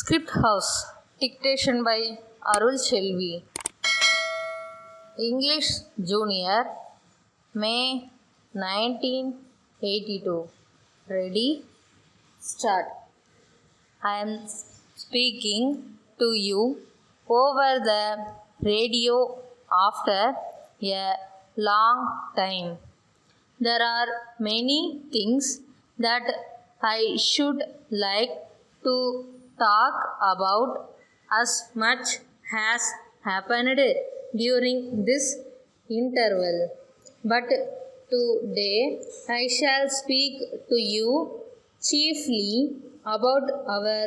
Script House. Dictation by Arulselvi. English Junior, May 1982. Ready? Start. I am speaking to you over the radio after a long time. There are many things that I should like to talk about as much has happened during this interval. But today I shall speak to you chiefly about our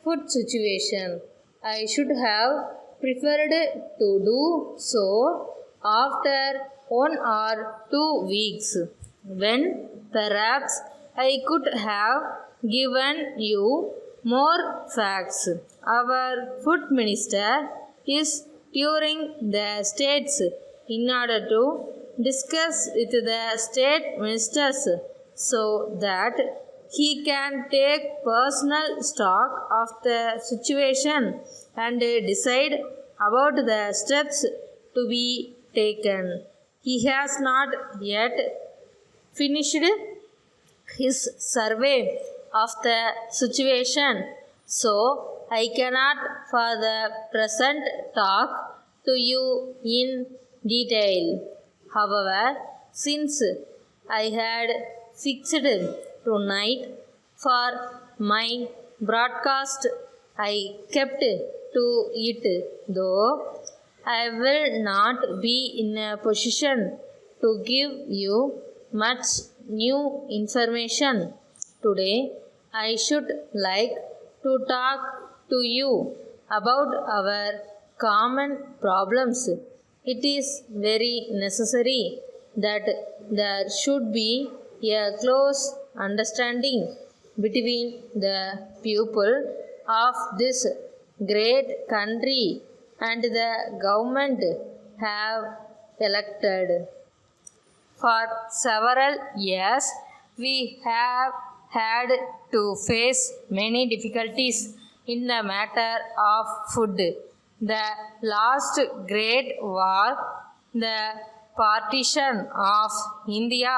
food situation. I should have preferred to do so after 1 or 2 weeks, when perhaps I could have given you more facts. Our food minister is touring the states in order to discuss with the state ministers so that he can take personal stock of the situation and decide about the steps to be taken. He has not yet finished his survey of the situation, so I cannot for the present talk to you in detail. However, since I had fixed tonight for my broadcast, I kept to it, though I will not be in a position to give you much new information today. I should like to talk to you about our common problems. It is very necessary that there should be a close understanding between the people of this great country and the government have elected. For several years, we have had to face many difficulties in the matter of food. The last great war, the partition of India,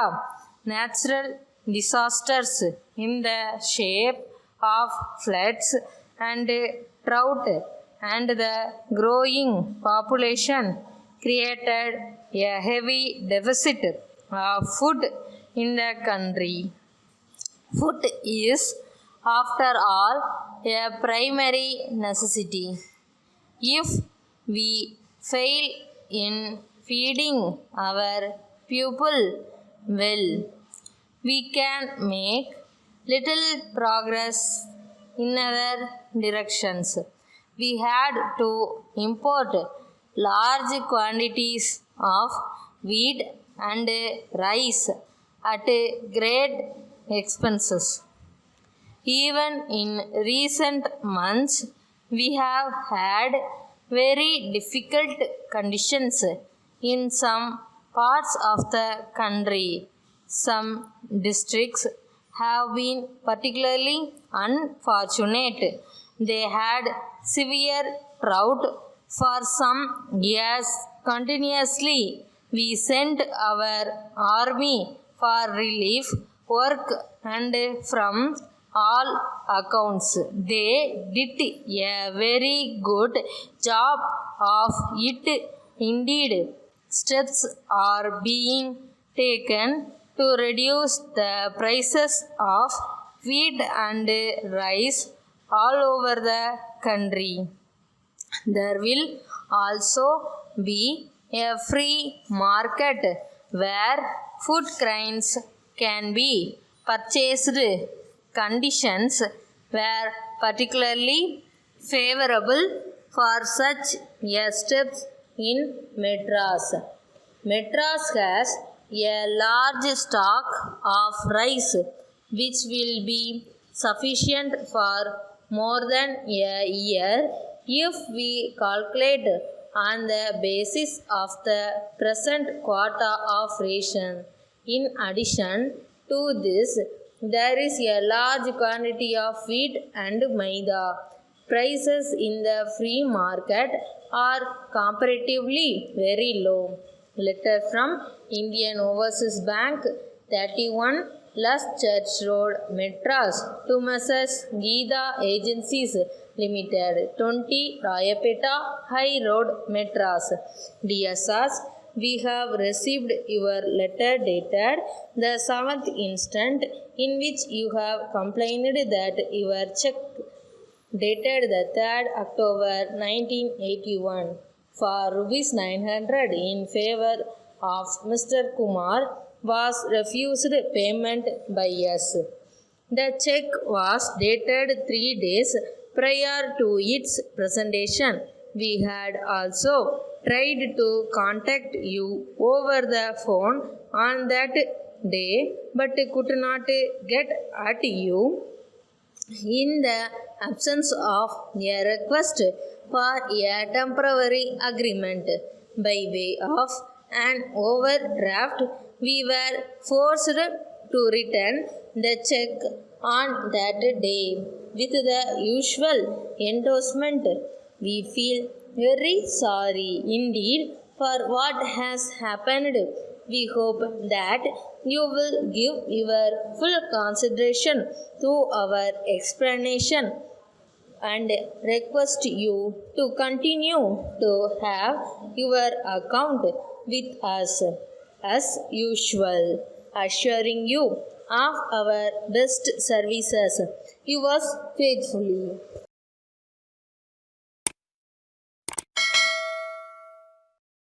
natural disasters in the shape of floods and drought, and the growing population created a heavy deficit of food in the country. Food is, after all, a primary necessity. If we fail in feeding our people well, we can make little progress in other directions. We had to import large quantities of wheat and rice at great expenses. Even in recent months, we have had very difficult conditions in some parts of the country. Some districts have been particularly unfortunate. They had severe drought for some years continuously. We sent our army for relief work, and from all accounts, they did a very good job of it. Indeed, steps are being taken to reduce the prices of wheat and rice all over the country. There will also be a free market where food grains can be purchased. Conditions were particularly favorable for such a steps in Madras. Madras has a large stock of rice which will be sufficient for more than a year if we calculate on the basis of the present quota of ration. In addition to this, there is a large quantity of wheat and maida. Prices in the free market are comparatively very low. Letter from Indian Overseas Bank, 31 Las Church Road, Madras, to Messrs. Geeta Agencies Limited, 20 Rayapeta High Road, Madras. Dear Sirs, we have received your letter dated the 7th instant, in which you have complained that your check dated the 3rd October 1981 for rupees 900 in favor of Mr. Kumar was refused payment by us. The check was dated 3 days prior to its presentation. We had also tried to contact you over the phone on that day but could not get at you. In the absence of a request for a temporary agreement by way of an overdraft, we were forced to return the check on that day with the usual endorsement. We feel very sorry indeed for what has happened. We hope that you will give your full consideration to our explanation and request you to continue to have your account with us as usual, assuring you of our best services. Yours faithfully.